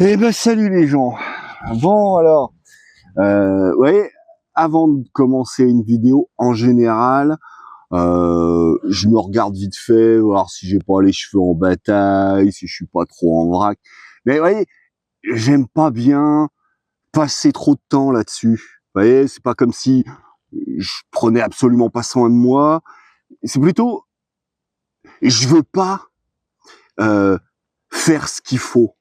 Eh ben salut les gens. Bon alors, ouais, avant de commencer une vidéo, en général, je me regarde vite fait, voir si j'ai pas les cheveux en bataille, si je suis pas trop en vrac. Mais vous voyez, j'aime pas bien passer trop de temps là-dessus. Vous voyez, c'est pas comme si je prenais absolument pas soin de moi. C'est plutôt, je veux pas euh, faire ce qu'il faut.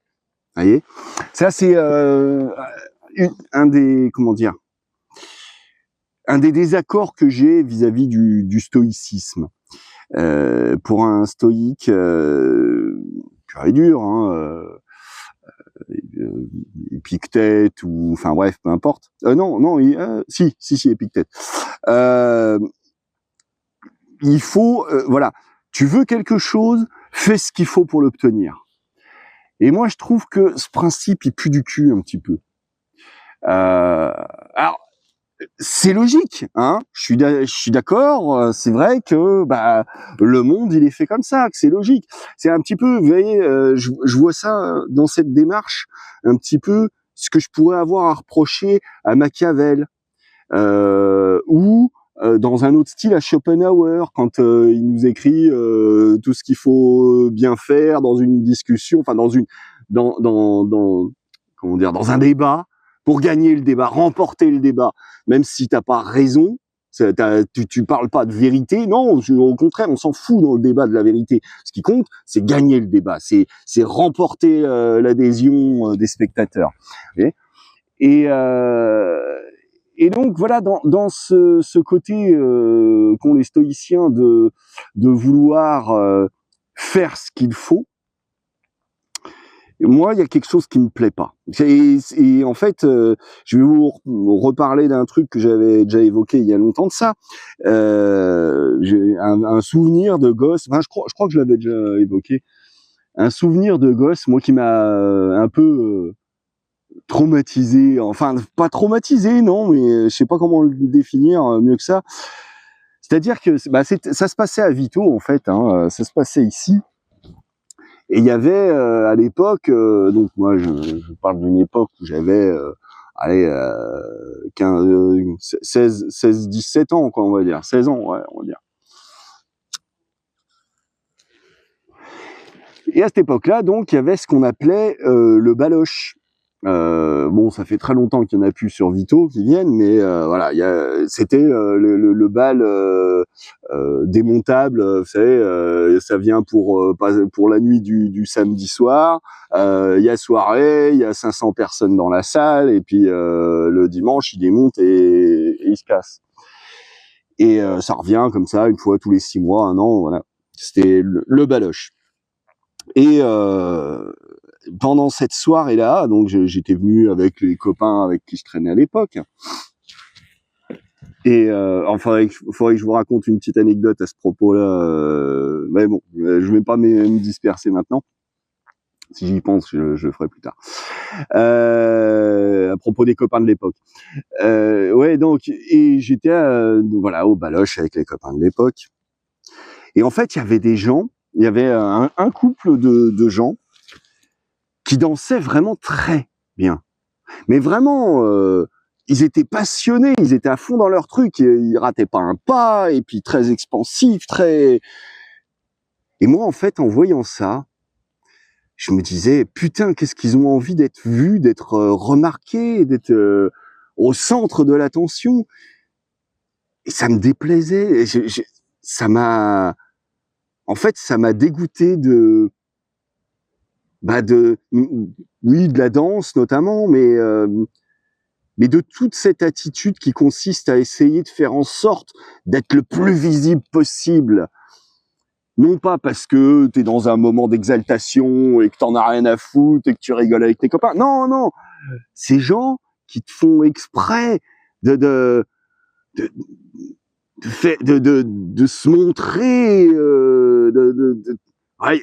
Vous voyez, ça c'est un des, comment dire, un des désaccords que j'ai vis-à-vis du stoïcisme. Pour un stoïque pur et dur, hein, Épictète ou, enfin bref, peu importe. Non, si, Épictète. Il faut, voilà, tu veux quelque chose, fais ce qu'il faut pour l'obtenir. Et moi, je trouve que ce principe, il pue du cul un petit peu. Alors, c'est logique, hein. Je suis d'accord. C'est vrai que le monde il est fait comme ça, que c'est logique. C'est un petit peu, vous voyez, je vois ça dans cette démarche, un petit peu ce que je pourrais avoir à reprocher à Machiavel ou dans un autre style à Schopenhauer quand il nous écrit tout ce qu'il faut bien faire dans une discussion, enfin dans comment dire, dans un débat, pour gagner le débat, remporter le débat, même si t'as pas raison, tu parles pas de vérité, non, au contraire, on s'en fout dans le débat de la vérité. Ce qui compte, c'est gagner le débat, c'est remporter l'adhésion des spectateurs. Et, et donc voilà, dans ce côté qu'ont les stoïciens de vouloir faire ce qu'il faut, moi, il y a quelque chose qui me plaît pas. Et en fait, je vais vous reparler d'un truc que j'avais déjà évoqué il y a longtemps de ça. J'ai un souvenir de gosse. Enfin, je crois que je l'avais déjà évoqué. Un souvenir de gosse, moi, qui m'a un peu traumatisé. Enfin, pas traumatisé, non, mais je sais pas comment le définir mieux que ça. C'est-à-dire que ça se passait à Vito, en fait. Hein, ça se passait ici. Et il y avait à l'époque, donc moi je parle d'une époque où j'avais 17 ans, quoi, on va dire, 16 ans, ouais, on va dire. Et à cette époque-là, donc, il y avait ce qu'on appelait le baloche. Bon, ça fait très longtemps qu'il y en a plus sur Vito qui viennent, mais voilà, c'était le bal démontable, vous savez, ça vient pour la nuit du samedi soir. Il y a soirée, il y a 500 personnes dans la salle, et puis le dimanche, il démonte et il se casse. Et ça revient comme ça une fois tous les 6 mois, un an, voilà. C'était le baloche. Et pendant cette soirée-là, donc j'étais venu avec les copains avec qui je traînais à l'époque. Et enfin, faudrait que je vous raconte une petite anecdote à ce propos-là. Mais bon, je vais pas me disperser maintenant. Si j'y pense, je le ferai plus tard. À propos des copains de l'époque. Ouais, donc, et j'étais voilà, au baloche avec les copains de l'époque. Et en fait, il y avait des gens, il y avait un couple de gens qui dansaient vraiment très bien. Mais vraiment, ils étaient passionnés, ils étaient à fond dans leur truc, ils rataient pas un pas, et puis très expansifs, très... Et moi, en fait, en voyant ça, je me disais, putain, qu'est-ce qu'ils ont envie d'être vus, d'être remarqués, d'être au centre de l'attention. Et ça me déplaisait, ça m'a... En fait, ça m'a dégoûté de la danse notamment, mais de toute cette attitude qui consiste à essayer de faire en sorte d'être le plus visible possible. Non pas parce que t'es dans un moment d'exaltation et que t'en as rien à foutre et que tu rigoles avec tes copains. Non, non. Ces gens qui te font exprès de se montrer,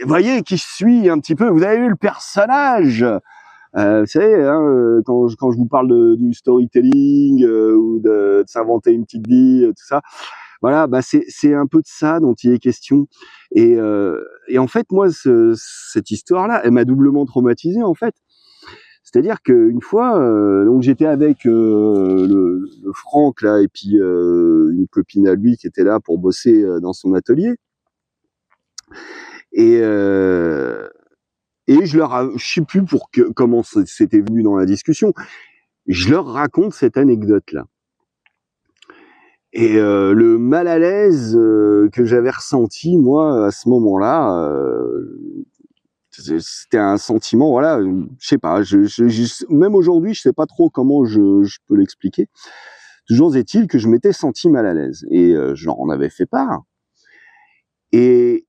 voyez qui je suis un petit peu. Vous avez vu le personnage. Vous savez, hein, quand je vous parle du storytelling ou de s'inventer une petite vie, tout ça, voilà, c'est un peu de ça dont il est question. Et en fait, moi, cette histoire-là, elle m'a doublement traumatisé, en fait, C'est-à-dire qu'une fois, donc j'étais avec le Franck là, et puis une copine à lui qui était là pour bosser dans son atelier. Et je sais plus comment c'était venu dans la discussion. Je leur raconte cette anecdote là. Et le mal à l'aise que j'avais ressenti moi à ce moment-là, c'était un sentiment, voilà, je sais pas, même aujourd'hui, je sais pas trop comment je peux l'expliquer. Toujours est-il que je m'étais senti mal à l'aise et je leur en avais fait part. Et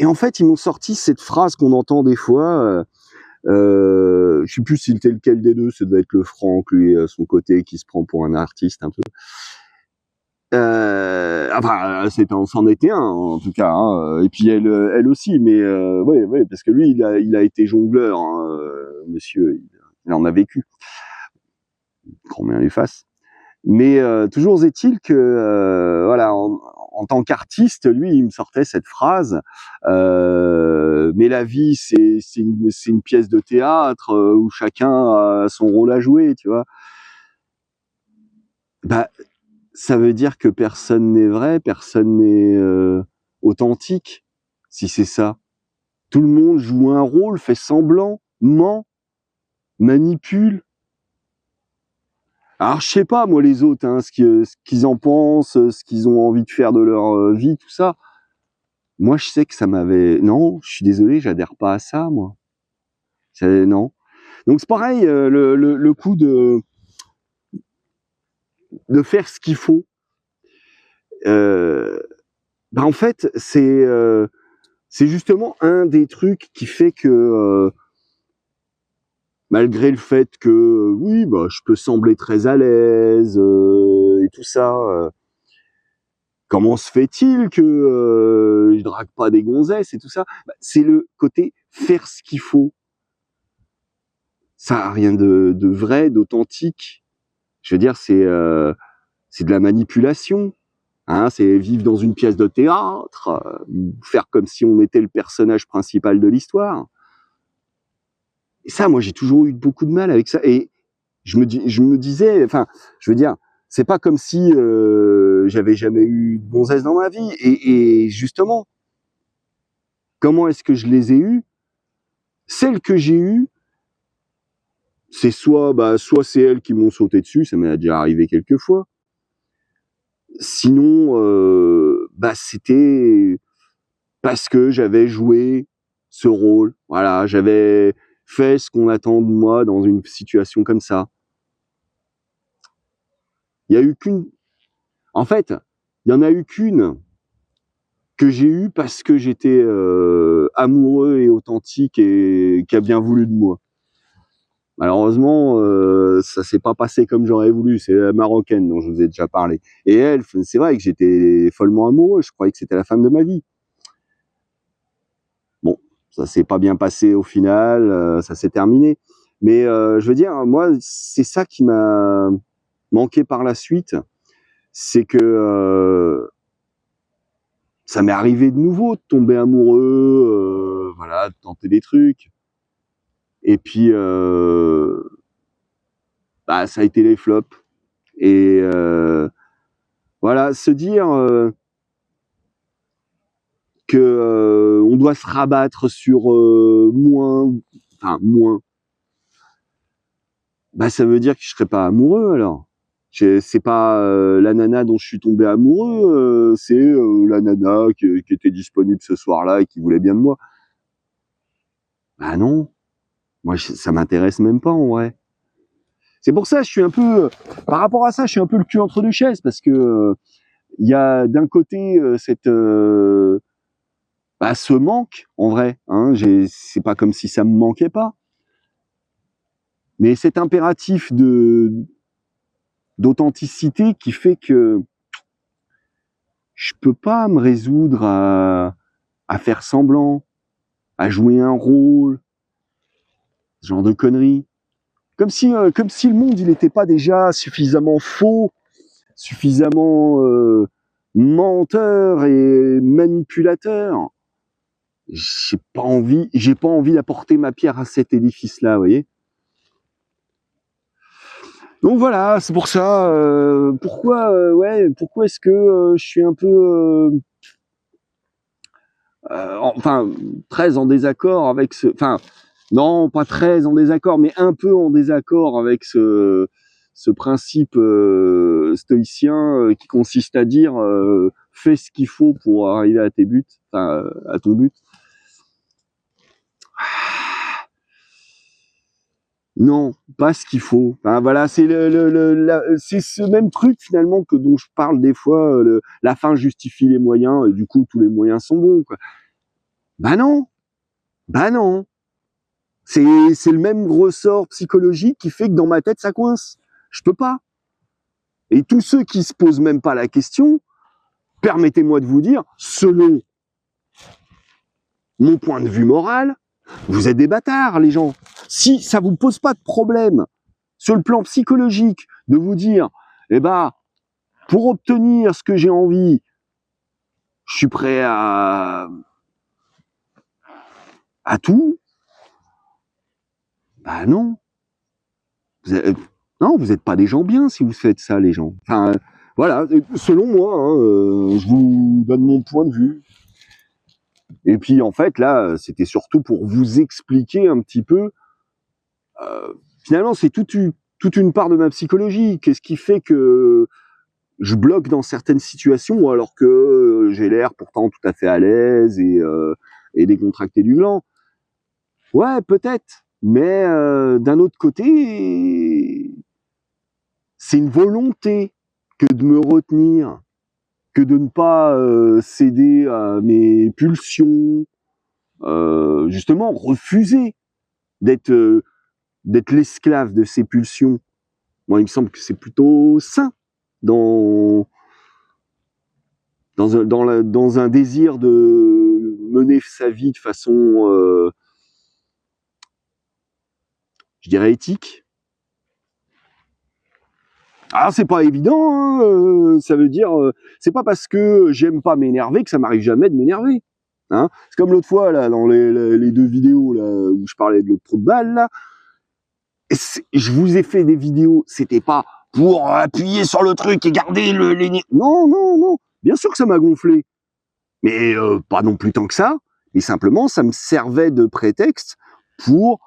en fait, ils m'ont sorti cette phrase qu'on entend des fois. Je sais plus si c'était lequel des deux, ça doit être le Franck, lui, son côté, qui se prend pour un artiste un peu. Enfin, c'en était un en tout cas, hein. Et puis elle aussi, mais ouais, parce que lui, il a été jongleur, hein, monsieur, il en a vécu. Grand bien lui fasse. Mais toujours est-il que voilà, en tant qu'artiste, lui, il me sortait cette phrase. Mais la vie, c'est une pièce de théâtre où chacun a son rôle à jouer, tu vois. Bah, ça veut dire que personne n'est vrai, personne n'est authentique, si c'est ça. Tout le monde joue un rôle, fait semblant, ment, manipule. Alors je sais pas moi les autres, hein, ce qu'ils en pensent, ce qu'ils ont envie de faire de leur vie, tout ça. Moi je sais que ça m'avait... Non, je suis désolé, j'adhère pas à ça, moi. Non. Donc c'est pareil, le coup de faire ce qu'il faut. En fait, c'est justement un des trucs qui fait que malgré le fait que oui, bah, je peux sembler très à l'aise et tout ça, comment se fait-il que je drague pas des gonzesses et tout ça? Bah, c'est le côté faire ce qu'il faut. Ça a rien de vrai, d'authentique. Je veux dire, c'est de la manipulation. Hein, c'est vivre dans une pièce de théâtre, faire comme si on était le personnage principal de l'histoire. Et ça, moi, j'ai toujours eu beaucoup de mal avec ça. Et je me disais, enfin, je veux dire, c'est pas comme si j'avais jamais eu de gonzesse dans ma vie. Et justement, comment est-ce que je les ai eues? Celles que j'ai eues, c'est soit c'est elles qui m'ont sauté dessus, ça m'est déjà arrivé quelques fois. Sinon, c'était parce que j'avais joué ce rôle. Voilà, j'avais fait ce qu'on attend de moi dans une situation comme ça. Il y a eu qu'une... En fait, il y en a eu qu'une que j'ai eue parce que j'étais amoureux et authentique et qui a bien voulu de moi. Malheureusement, ça s'est pas passé comme j'aurais voulu. C'est la Marocaine dont je vous ai déjà parlé. Et elle, c'est vrai que j'étais follement amoureux. Je croyais que c'était la femme de ma vie. Bon, ça s'est pas bien passé au final. Ça s'est terminé. Mais je veux dire, moi, c'est ça qui m'a manqué par la suite. C'est que ça m'est arrivé de nouveau de tomber amoureux, voilà, de tenter des trucs. Et puis, ça a été les flops. Et voilà, se dire que on doit se rabattre sur moins, ça veut dire que je serais pas amoureux alors. C'est pas la nana dont je suis tombé amoureux, c'est la nana qui était disponible ce soir-là et qui voulait bien de moi. Bah non, moi ça m'intéresse même pas en vrai. C'est pour ça, je suis un peu, par rapport à ça, je suis un peu le cul entre deux chaises parce que il y a d'un côté ce manque en vrai. Hein, c'est pas comme si ça me manquait pas, mais cet impératif d'authenticité qui fait que je peux pas me résoudre à faire semblant, à jouer un rôle, ce genre de conneries. Comme si le monde il n'était pas déjà suffisamment faux, suffisamment menteur et manipulateur. J'ai pas envie d'apporter ma pierre à cet édifice-là, vous voyez. Donc voilà, c'est pour ça. Pourquoi, pourquoi est-ce que je suis un peu, enfin, très en désaccord avec ce, enfin, non, pas très en désaccord, mais un peu en désaccord avec ce principe stoïcien qui consiste à dire fais ce qu'il faut pour arriver à tes buts, enfin, à ton but. Non, pas ce qu'il faut. Enfin, voilà, c'est c'est ce même truc finalement que dont je parle des fois. La fin justifie les moyens et du coup tous les moyens sont bons, quoi. Bah non, bah non. C'est le même ressort psychologique qui fait que dans ma tête ça coince. Je peux pas. Et tous ceux qui se posent même pas la question, permettez-moi de vous dire, selon mon point de vue moral, vous êtes des bâtards, les gens. Si ça vous pose pas de problème sur le plan psychologique de vous dire, eh ben, pour obtenir ce que j'ai envie, je suis prêt à tout. Bah non. Non, vous n'êtes pas des gens bien si vous faites ça, les gens. Enfin, voilà, selon moi, hein, je vous donne mon point de vue. Et puis en fait, là, c'était surtout pour vous expliquer un petit peu. Finalement, c'est toute une part de ma psychologie. Qu'est-ce qui fait que je bloque dans certaines situations alors que j'ai l'air pourtant tout à fait à l'aise et décontracté du gland. Ouais, peut-être. Mais d'un autre côté, c'est une volonté que de me retenir, que de ne pas céder à mes pulsions, justement refuser d'être l'esclave de ces pulsions. Moi, il me semble que c'est plutôt sain dans dans un désir de mener sa vie de façon, je dirais éthique. Ah, c'est pas évident, hein, ça veut dire, c'est pas parce que j'aime pas m'énerver que ça m'arrive jamais de m'énerver. Hein, c'est comme l'autre fois là dans les deux vidéos là où je parlais de l'autre trou de balle là. Je vous ai fait des vidéos, c'était pas pour appuyer sur le truc et garder non, non, non. Bien sûr que ça m'a gonflé, mais pas non plus tant que ça. Mais simplement, ça me servait de prétexte pour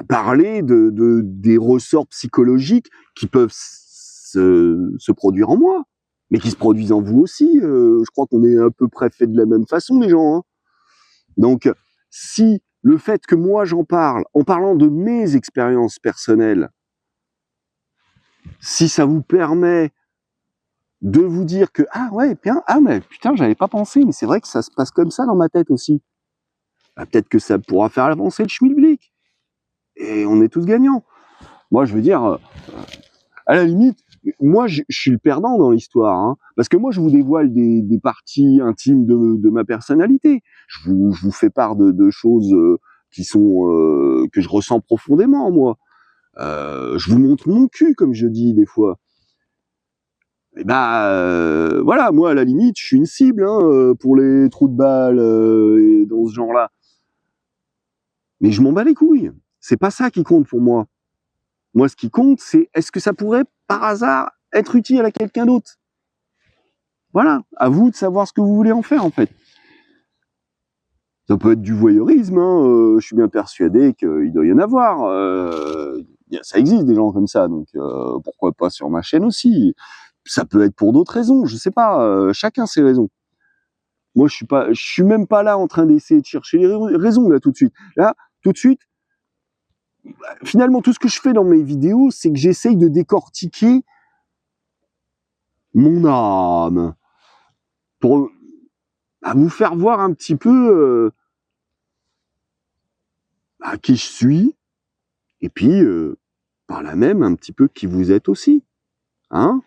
parler des ressorts psychologiques qui peuvent se produire en moi, mais qui se produisent en vous aussi. Je crois qu'on est à peu près fait de la même façon, les gens. Hein. Donc, si le fait que moi j'en parle, en parlant de mes expériences personnelles, si ça vous permet de vous dire que ah ouais, bien, ah mais putain, j'avais pas pensé, mais c'est vrai que ça se passe comme ça dans ma tête aussi. Bah, peut-être que ça pourra faire avancer le schmilblick. Et on est tous gagnants. Moi, je veux dire, à la limite, moi, je suis le perdant dans l'histoire, hein, parce que moi, je vous dévoile des parties intimes de ma personnalité. Je vous fais part de choses qui sont que je ressens profondément, moi. Je vous montre mon cul, comme je dis des fois. Et bah, voilà, moi, à la limite, je suis une cible hein, pour les trous de balles et dans ce genre-là. Mais je m'en bats les couilles. C'est pas ça qui compte pour moi. Moi, ce qui compte, c'est est-ce que ça pourrait, par hasard, être utile à quelqu'un d'autre? Voilà, à vous de savoir ce que vous voulez en faire, en fait. Ça peut être du voyeurisme, hein, je suis bien persuadé qu'il doit y en avoir. Ça existe des gens comme ça, donc pourquoi pas sur ma chaîne aussi. Ça peut être pour d'autres raisons, je sais pas, chacun ses raisons. Moi, je suis même pas là en train d'essayer de chercher les raisons, là, tout de suite. Là, tout de suite, finalement, tout ce que je fais dans mes vidéos, c'est que j'essaye de décortiquer mon âme pour vous faire voir un petit peu qui je suis et puis par là même un petit peu qui vous êtes aussi. Hein,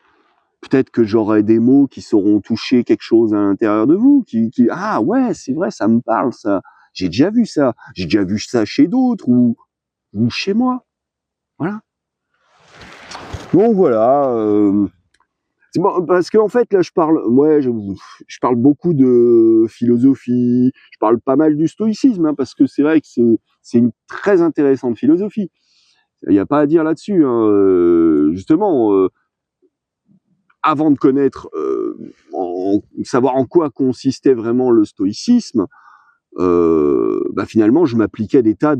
peut-être que j'aurai des mots qui sauront toucher quelque chose à l'intérieur de vous, ah ouais, c'est vrai, ça me parle ça. J'ai déjà vu ça chez d'autres ou chez moi. Voilà. Bon voilà. C'est bon, parce qu'en fait là je parle, je parle beaucoup de philosophie, je parle pas mal du stoïcisme, hein, parce que c'est vrai que c'est une très intéressante philosophie. Il n'y a pas à dire là-dessus. Hein. Justement, avant de connaître, savoir en quoi consistait vraiment le stoïcisme, finalement, je m'appliquais des tas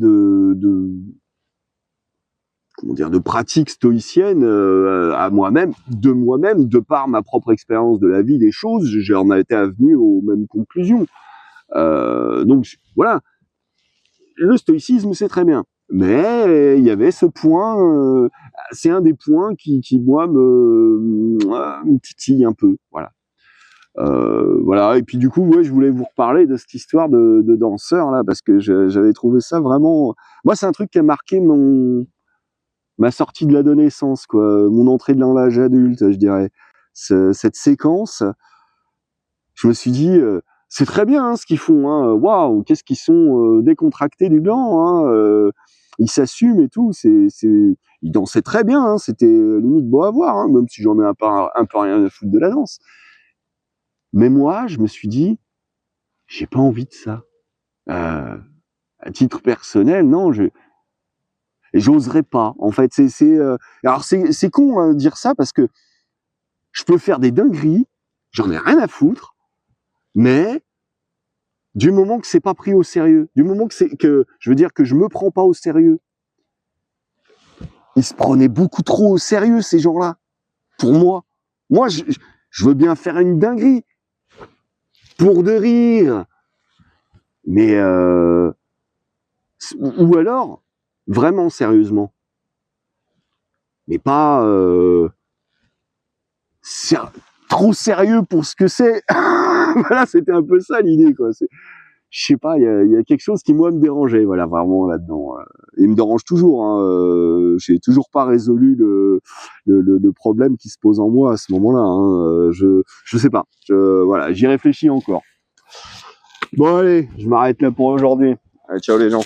comment dire, de pratiques stoïciennes à moi-même, de par ma propre expérience de la vie, des choses, j'en ai été venu aux mêmes conclusions. Donc voilà, le stoïcisme c'est très bien, mais il y avait ce point, c'est un des points qui moi me titille un peu, voilà. Voilà, et puis du coup, ouais, je voulais vous reparler de cette histoire de danseur là, parce que j'avais trouvé ça vraiment. Moi, c'est un truc qui a marqué ma sortie de l'adolescence, quoi, mon entrée dans l'âge adulte, je dirais. Cette séquence, je me suis dit, c'est très bien hein, ce qu'ils font, hein. Waouh, qu'est-ce qu'ils sont décontractés du gland, hein. Ils s'assument et tout. Ils dansaient très bien, hein, c'était limite beau à voir, hein, même si j'en ai un peu rien à foutre de la danse. Mais moi, je me suis dit, j'ai pas envie de ça. À titre personnel, non, j'oserais pas. En fait, alors c'est con hein, de dire ça parce que je peux faire des dingueries, j'en ai rien à foutre, mais du moment que c'est pas pris au sérieux, du moment que je veux dire que je me prends pas au sérieux, ils se prenaient beaucoup trop au sérieux ces gens-là. Pour moi, je veux bien faire une dinguerie pour de rire, mais ou alors vraiment sérieusement, mais pas trop sérieux pour ce que c'est. Voilà, c'était un peu ça l'idée, quoi. Je sais pas, il y a quelque chose qui moi me dérangeait, voilà, vraiment là-dedans. Il me dérange toujours. Hein, j'ai toujours pas résolu le problème qui se pose en moi à ce moment-là. Hein, je sais pas. Voilà, j'y réfléchis encore. Bon allez, je m'arrête là pour aujourd'hui. Allez, ciao les gens.